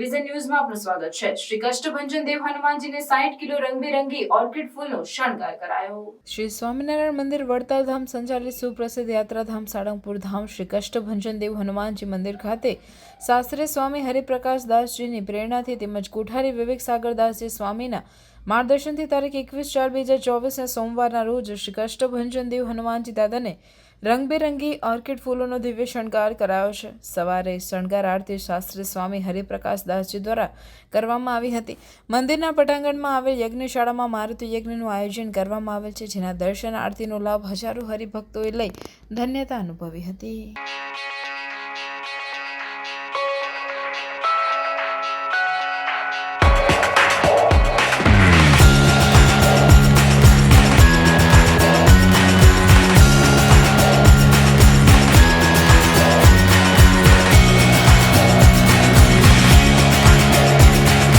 Vision ન્યૂઝમાં આપનું સ્વાગત છે। શ્રી કષ્ટભંજન દેવ હનુમાનજીને 60 કિલો રંગબેરંગી ઓર્કિડ ફૂલનો શણગાર કરાયો। શ્રી સ્વામિનારાયણ મંદિર વડતાલ ધામ સંચાલિત સુપ્રસિદ્ધ યાત્રાધામ સાળંગપુર ધામ શ્રી કષ્ટભંજન દેવ હનુમાનજી મંદિર ખાતે શાસ્ત્રી સ્વામી હરિપ્રકાશ દાસજીની પ્રેરણાથી તેમજ કોઠારી વિવેક સાગર દાસજી સ્વામીના માર્ગદર્શનથી તારીખ 21/4/2024 સોમવારના રોજ શ્રી કષ્ટભંજન દેવ હનુમાનજી દાદાને રંગબેરંગી ઓર્કિડ ફૂલોનો દિવ્ય શણગાર કરાયો છે। સવારે શણગાર આરતી શાસ્ત્રી સ્વામી હરિપ્રકાશ દાસજી દ્વારા કરવામાં આવી હતી। મંદિરના પટાંગણમાં આવેલ યજ્ઞશાળામાં મારુતિ યજ્ઞનું આયોજન કરવામાં આવેલ છે, જેના દર્શન આરતીનો લાભ હજારો હરિભક્તોએ લઈ ધન્યતા અનુભવી હતી।